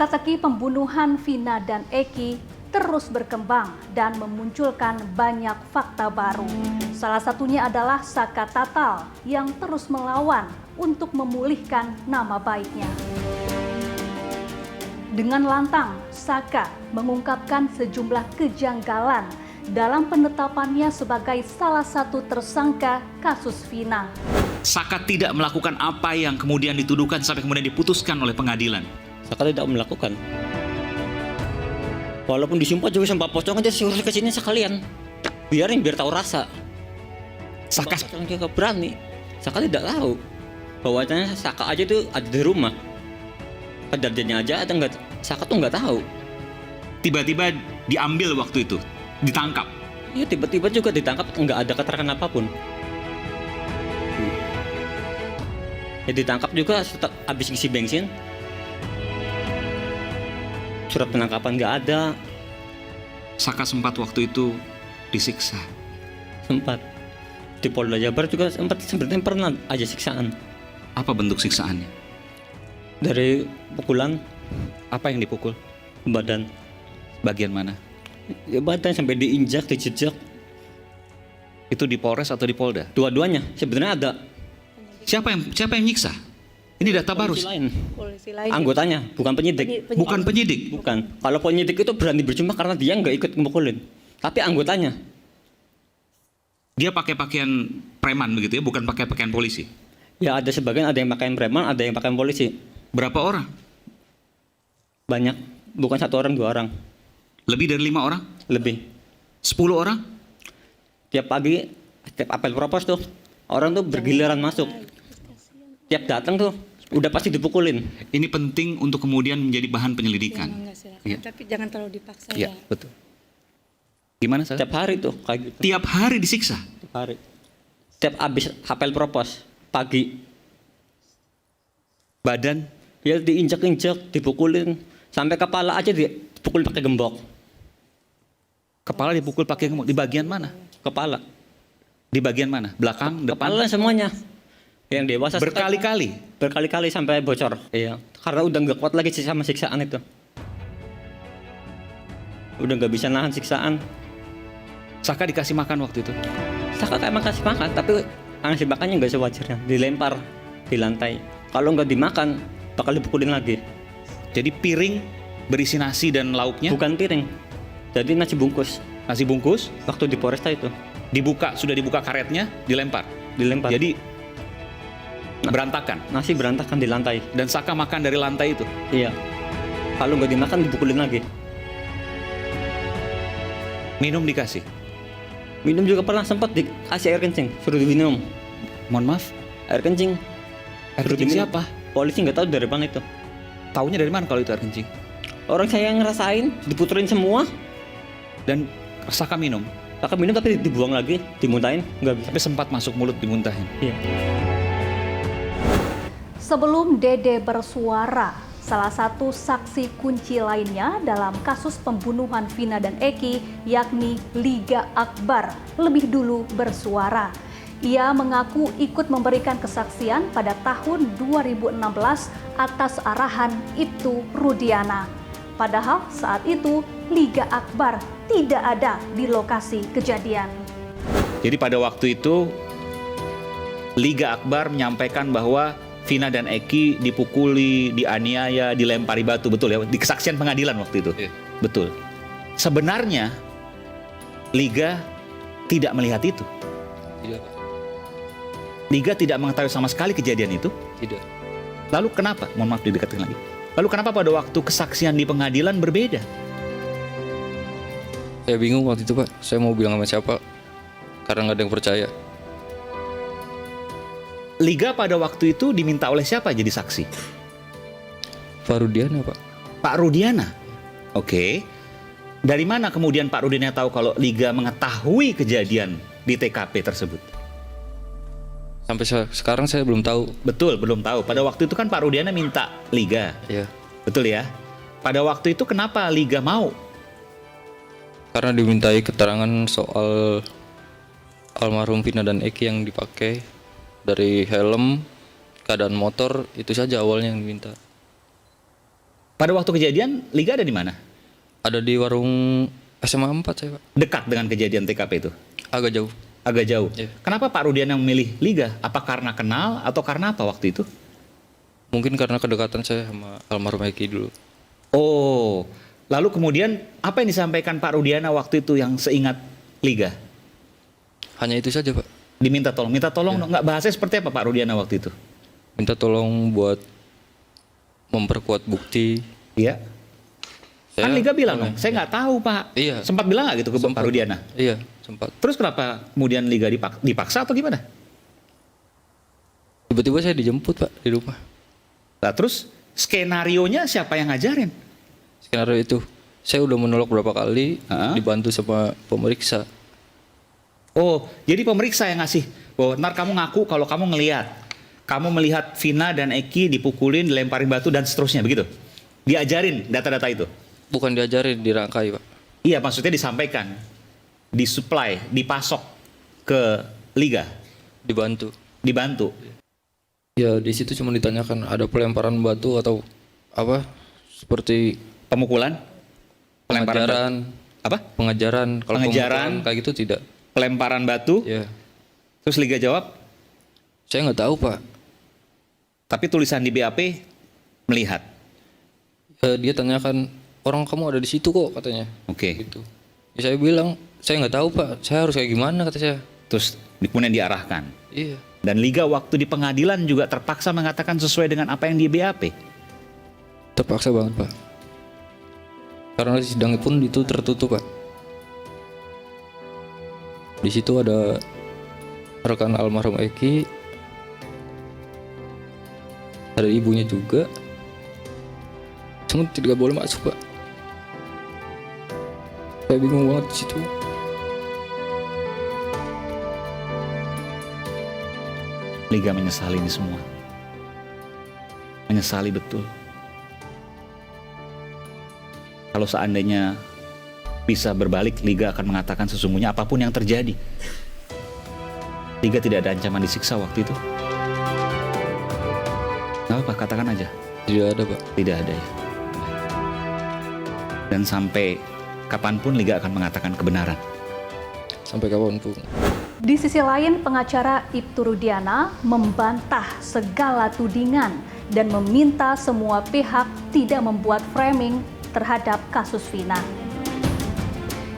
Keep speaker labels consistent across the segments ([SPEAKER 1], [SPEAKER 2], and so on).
[SPEAKER 1] Teka-teki pembunuhan Vina dan Eki terus berkembang dan memunculkan banyak fakta baru. Salah satunya adalah Saka Tatal yang terus melawan untuk memulihkan nama baiknya. Dengan lantang, Saka mengungkapkan sejumlah kejanggalan dalam penetapannya sebagai salah satu tersangka kasus Vina.
[SPEAKER 2] Saka tidak melakukan apa yang kemudian dituduhkan sampai kemudian diputuskan oleh pengadilan.
[SPEAKER 3] Saka tidak melakukan. Walaupun disumpah juga sampah pocong aja suruh ke sini sekalian. Biarin biar tahu rasa.
[SPEAKER 2] Saka
[SPEAKER 3] juga berani. Saka tidak tahu bahwasanya Saka aja tuh ada di rumah. Kejadiannya aja ada nggak? Saka tuh nggak tahu.
[SPEAKER 2] tiba-tiba diambil waktu itu, ditangkap.
[SPEAKER 3] Iya tiba-tiba juga ditangkap, nggak ada keterangan apapun. Ya ditangkap juga setelah habis isi bensin. Surat penangkapan nggak ada.
[SPEAKER 2] Saka sempat waktu itu disiksa.
[SPEAKER 3] Sempat di Polda Jabar juga sempat sebenarnya pernah aja siksaan.
[SPEAKER 2] Apa bentuk siksaannya?
[SPEAKER 3] Dari pukulan
[SPEAKER 2] Apa yang dipukul?
[SPEAKER 3] badan,
[SPEAKER 2] Bagian mana?
[SPEAKER 3] ya badan sampai diinjak, dijejak.
[SPEAKER 2] Itu di Polres atau di Polda?
[SPEAKER 3] Dua-duanya sebenarnya ada.
[SPEAKER 2] Siapa yang nyiksa? Ini data baru.
[SPEAKER 4] Polisi lain.
[SPEAKER 3] Anggotanya, bukan penyidik.
[SPEAKER 2] Bukan penyidik.
[SPEAKER 3] Bukan. Kalau penyidik itu berani berjumpa karena dia nggak ikut memukulin. Tapi anggotanya.
[SPEAKER 2] Dia pakai pakaian preman begitu ya, bukan pakai pakaian polisi.
[SPEAKER 3] Ya ada sebagian ada yang pakai preman, ada yang pakai polisi.
[SPEAKER 2] Berapa orang?
[SPEAKER 3] Banyak. Bukan 1 orang, 2 orang.
[SPEAKER 2] Lebih dari 5 orang?
[SPEAKER 3] Lebih.
[SPEAKER 2] 10 orang?
[SPEAKER 3] Tiap pagi, tiap apel propos tuh, orang tuh bergiliran masuk. Tiap datang tuh, udah pasti dipukulin.
[SPEAKER 2] Ini penting untuk kemudian menjadi bahan penyelidikan.
[SPEAKER 4] Enggak, silakan.
[SPEAKER 2] Iya.
[SPEAKER 4] Tapi jangan terlalu dipaksa
[SPEAKER 2] Iya,
[SPEAKER 4] ya.
[SPEAKER 2] betul. Gimana, Saka?
[SPEAKER 3] Tiap hari tuh, kayak gitu.
[SPEAKER 2] Tiap hari disiksa?
[SPEAKER 3] Tiap hari. Tiap abis apel propos, pagi.
[SPEAKER 2] Badan?
[SPEAKER 3] Ya diinjak-injak, dipukulin. Sampai kepala aja dipukul pakai gembok.
[SPEAKER 2] Kepala dipukul pakai gembok. Di bagian mana?
[SPEAKER 3] Kepala.
[SPEAKER 2] Di bagian mana? Belakang, depan?
[SPEAKER 3] Kepala semuanya. Yang dewasa
[SPEAKER 2] Berkali-kali?
[SPEAKER 3] berkali-kali sampai bocor. Iya. Karena udah nggak kuat lagi sama siksaan itu. Udah nggak bisa nahan siksaan.
[SPEAKER 2] Saka dikasih makan waktu itu?
[SPEAKER 3] Saka emang kasih makan, tapi ngasih makannya nggak sewajarnya. Dilempar di lantai. Kalau nggak dimakan, bakal dipukulin lagi.
[SPEAKER 2] Jadi piring berisi nasi dan lauknya?
[SPEAKER 3] Bukan piring. Jadi nasi bungkus.
[SPEAKER 2] Nasi bungkus?
[SPEAKER 3] Waktu di Polresta itu
[SPEAKER 2] Sudah dibuka karetnya, dilempar?
[SPEAKER 3] dilempar.
[SPEAKER 2] Jadi berantakan?
[SPEAKER 3] Nasi berantakan di lantai.
[SPEAKER 2] Dan Saka makan dari lantai itu?
[SPEAKER 3] Iya. Kalau nggak dimakan dipukulin lagi.
[SPEAKER 2] Minum dikasih?
[SPEAKER 3] Minum juga pernah sempat dikasih air kencing, suruh diminum.
[SPEAKER 2] Mohon maaf,
[SPEAKER 3] Air kencing.
[SPEAKER 2] air
[SPEAKER 3] Suruh
[SPEAKER 2] kencing
[SPEAKER 3] diminum.
[SPEAKER 2] siapa?
[SPEAKER 3] Polisi nggak tahu dari mana itu.
[SPEAKER 2] Taunya dari mana kalau itu air kencing?
[SPEAKER 3] Orang saya yang ngerasain, diputerin semua.
[SPEAKER 2] Dan Saka minum?
[SPEAKER 3] Kakak minum tapi dibuang lagi, dimuntahin, nggak bisa.
[SPEAKER 2] Tapi sempat masuk mulut dimuntahin?
[SPEAKER 3] Iya.
[SPEAKER 1] Sebelum Dede bersuara, salah satu saksi kunci lainnya dalam kasus pembunuhan Vina dan Eki, yakni Liga Akbar, lebih dulu bersuara. Ia mengaku ikut memberikan kesaksian pada tahun 2016 atas arahan Ibtu Rudiana. Padahal saat itu Liga Akbar tidak ada di lokasi kejadian.
[SPEAKER 2] Jadi pada waktu itu Liga Akbar menyampaikan bahwa Vina dan Eki dipukuli, dianiaya, dilempari batu, betul ya? Di kesaksian pengadilan waktu itu.
[SPEAKER 5] Iya.
[SPEAKER 2] Betul. Sebenarnya Liga tidak melihat itu.
[SPEAKER 5] Tidak, Pak.
[SPEAKER 2] Liga tidak mengetahui sama sekali kejadian itu.
[SPEAKER 5] Tidak.
[SPEAKER 2] Lalu kenapa? Mohon maaf didekatkan lagi. Lalu kenapa pada waktu kesaksian di pengadilan berbeda?
[SPEAKER 5] Saya bingung waktu itu, Pak. Saya mau bilang sama siapa karena nggak ada yang percaya.
[SPEAKER 2] Liga pada waktu itu diminta oleh siapa jadi saksi?
[SPEAKER 5] Pak Rudiana, Pak.
[SPEAKER 2] Pak Rudiana. Oke. Dari mana kemudian Pak Rudiana tahu kalau Liga mengetahui kejadian di TKP tersebut?
[SPEAKER 5] Sampai sekarang saya belum tahu.
[SPEAKER 2] Betul, belum tahu. Pada waktu itu kan Pak Rudiana minta Liga.
[SPEAKER 5] Ya,
[SPEAKER 2] Betul ya? Pada waktu itu kenapa Liga mau?
[SPEAKER 5] karena dimintai keterangan soal almarhum Vina dan Eki yang dipakai, dari helm, keadaan motor, itu saja awalnya yang diminta.
[SPEAKER 2] Pada waktu kejadian, Liga ada di mana?
[SPEAKER 5] Ada di warung SMA 4 saya Pak.
[SPEAKER 2] Dekat dengan kejadian TKP itu?
[SPEAKER 5] Agak jauh.
[SPEAKER 2] Agak jauh.
[SPEAKER 5] Iya.
[SPEAKER 2] Kenapa Pak Rudiana memilih Liga? Apa karena kenal atau karena apa waktu itu?
[SPEAKER 5] Mungkin karena kedekatan saya sama almarhum Eki dulu.
[SPEAKER 2] Oh, lalu kemudian apa yang disampaikan Pak Rudiana waktu itu yang seingat Liga?
[SPEAKER 5] Hanya itu saja Pak.
[SPEAKER 2] Diminta tolong dong. Nggak bahasanya seperti apa Pak Rudiana waktu itu?
[SPEAKER 5] Minta tolong buat memperkuat bukti.
[SPEAKER 2] Iya. Kan Liga bilang dong, saya nggak tahu Pak.
[SPEAKER 5] Iya.
[SPEAKER 2] Sempat bilang nggak gitu ke Pak Rudiana?
[SPEAKER 5] Iya, sempat.
[SPEAKER 2] Terus kenapa kemudian Liga dipaksa atau gimana?
[SPEAKER 5] Tiba-tiba saya dijemput Pak di rumah.
[SPEAKER 2] Nah terus skenarionya siapa yang ngajarin?
[SPEAKER 5] Skenario itu saya udah menolak berapa kali,
[SPEAKER 2] Hah?
[SPEAKER 5] dibantu sama pemeriksa.
[SPEAKER 2] Oh, jadi pemeriksa yang ngasih. Oh, ntar kamu ngaku kalau kamu melihat Vina dan Eki dipukulin, dilemparin batu dan seterusnya begitu. Diajarin data-data itu.
[SPEAKER 5] Bukan diajarin, dirangkai Pak.
[SPEAKER 2] Iya, maksudnya disampaikan, disuplai, dipasok ke Liga, dibantu.
[SPEAKER 5] Ya di situ cuma ditanyakan ada pelemparan batu atau apa seperti
[SPEAKER 2] Pemukulan,
[SPEAKER 5] pengajaran,
[SPEAKER 2] apa?
[SPEAKER 5] pengajaran. Kalau
[SPEAKER 2] Pengejaran.
[SPEAKER 5] pemukulan kayak gitu tidak.
[SPEAKER 2] Pelemparan batu.
[SPEAKER 5] Ya,
[SPEAKER 2] Terus Liga jawab,
[SPEAKER 5] saya nggak tahu Pak.
[SPEAKER 2] tapi tulisan di BAP melihat.
[SPEAKER 5] Ya, dia tanyakan orang kamu ada di situ kok katanya.
[SPEAKER 2] Oke.
[SPEAKER 5] Gitu. Ya, saya bilang saya nggak tahu Pak. Saya harus kayak gimana kata saya.
[SPEAKER 2] Terus kemudian diarahkan.
[SPEAKER 5] Iya.
[SPEAKER 2] Dan Liga waktu di pengadilan juga terpaksa mengatakan sesuai dengan apa yang di BAP.
[SPEAKER 5] Terpaksa banget Pak. Karena sidang pun itu tertutup Pak. Di situ ada rekan almarhum Eki, ada ibunya juga. Cuma tidak boleh masuk Pak. Saya bingung banget di situ.
[SPEAKER 2] Liga menyesali ini semua. Menyesali betul. Kalau seandainya bisa berbalik, Liga akan mengatakan sesungguhnya apapun yang terjadi. Liga tidak ada ancaman disiksa waktu itu. Nggak apa, katakan aja.
[SPEAKER 5] Tidak ada Pak.
[SPEAKER 2] Tidak ada ya. Dan sampai kapanpun Liga akan mengatakan kebenaran.
[SPEAKER 5] Sampai kapanpun.
[SPEAKER 1] Di sisi lain, pengacara Ibtu Rudiana membantah segala tudingan dan meminta semua pihak tidak membuat framing terhadap kasus Vina.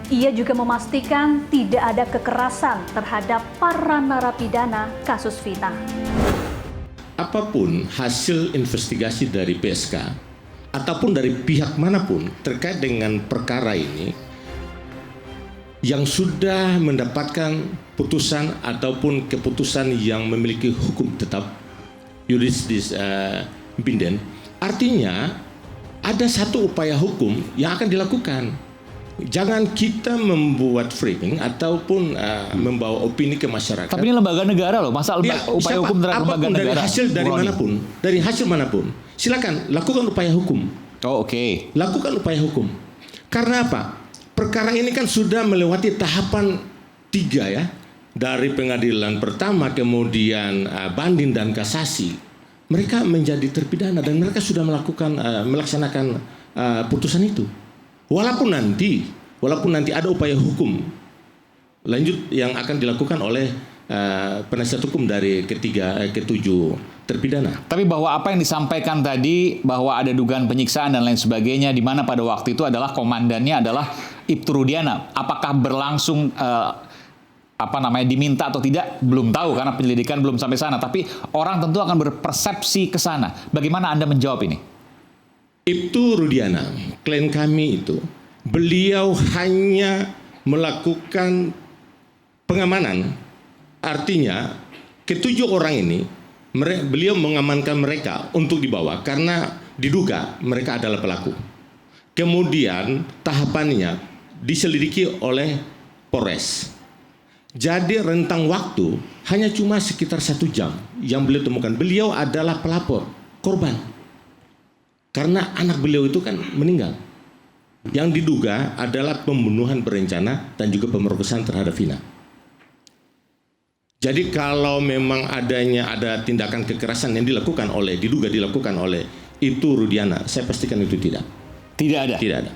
[SPEAKER 1] Ia juga memastikan tidak ada kekerasan terhadap para narapidana kasus Vina.
[SPEAKER 6] Apapun hasil investigasi dari PSK ataupun dari pihak manapun terkait dengan perkara ini yang sudah mendapatkan putusan ataupun keputusan yang memiliki hukum tetap jurisdis binden, artinya ada satu upaya hukum yang akan dilakukan. Jangan kita membuat framing ataupun membawa opini ke masyarakat.
[SPEAKER 2] Tapi ini lembaga negara loh, masa upaya hukum terhadap lembaga
[SPEAKER 6] apapun
[SPEAKER 2] negara?
[SPEAKER 6] dari hasil manapun, silakan lakukan upaya hukum.
[SPEAKER 2] Oh, oke.
[SPEAKER 6] Lakukan upaya hukum. Karena apa? Perkara ini kan sudah melewati tahapan 3 ya. Dari pengadilan pertama, kemudian banding dan kasasi. Mereka menjadi terpidana dan mereka sudah melaksanakan putusan itu. Walaupun nanti ada upaya hukum lanjut yang akan dilakukan oleh penasihat hukum dari ketujuh terpidana.
[SPEAKER 2] Tapi bahwa apa yang disampaikan tadi bahwa ada dugaan penyiksaan dan lain sebagainya, di mana pada waktu itu adalah komandannya adalah Ibtu Rudiana. Apakah berlangsung diminta atau tidak belum tahu karena penyelidikan belum sampai sana. Tapi orang tentu akan berpersepsi ke sana. Bagaimana Anda menjawab ini?
[SPEAKER 6] Ibtu Rudiana, klien kami itu, beliau hanya melakukan pengamanan. Artinya ketujuh orang ini beliau mengamankan mereka untuk dibawa karena diduga mereka adalah pelaku. Kemudian tahapannya diselidiki oleh Polres. Jadi rentang waktu hanya cuma sekitar 1 jam yang beliau temukan. Beliau adalah pelapor, korban. Karena anak beliau itu kan meninggal. Yang diduga adalah pembunuhan berencana dan juga pemerkosaan terhadap Vina. Jadi kalau memang ada tindakan kekerasan yang diduga dilakukan oleh Ibtu Rudiana. Saya pastikan itu tidak.
[SPEAKER 2] Tidak ada.
[SPEAKER 6] Tidak ada.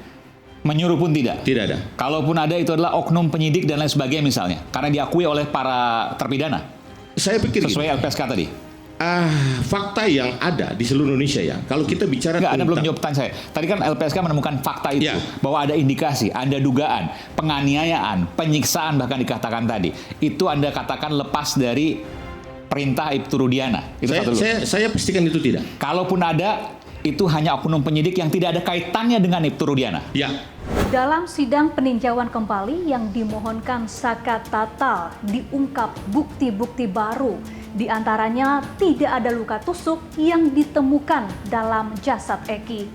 [SPEAKER 2] Menyuruh pun tidak.
[SPEAKER 6] Tidak ada.
[SPEAKER 2] Kalaupun ada itu adalah oknum penyidik dan lain sebagainya misalnya, karena diakui oleh para terpidana
[SPEAKER 6] Saya pikir
[SPEAKER 2] sesuai
[SPEAKER 6] gini,
[SPEAKER 2] LPSK tadi.
[SPEAKER 6] fakta yang ada di seluruh Indonesia ya. Kalau kita bicara
[SPEAKER 2] Enggak, Anda belum
[SPEAKER 6] tentang
[SPEAKER 2] jawab pertanyaan saya. Tadi kan LPSK menemukan fakta itu,
[SPEAKER 6] Ya.
[SPEAKER 2] bahwa ada indikasi, ada dugaan, penganiayaan, penyiksaan bahkan dikatakan tadi. Itu Anda katakan lepas dari perintah Ibtu Rudiana. Itu satu dulu.
[SPEAKER 6] saya pastikan itu tidak.
[SPEAKER 2] Kalaupun ada, itu hanya oknum penyidik yang tidak ada kaitannya dengan Ibtu Rudiana.
[SPEAKER 6] Ya.
[SPEAKER 1] Dalam sidang peninjauan kembali yang dimohonkan Saka Tatal, diungkap bukti-bukti baru. Di antaranya tidak ada luka tusuk yang ditemukan dalam jasad Eki.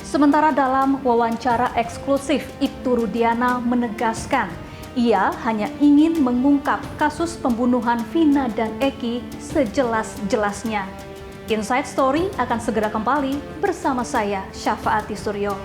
[SPEAKER 1] Sementara dalam wawancara eksklusif, Ibtu Rudiana menegaskan ia hanya ingin mengungkap kasus pembunuhan Vina dan Eki sejelas-jelasnya. Inside Story akan segera kembali bersama saya, Syafaati Suryo.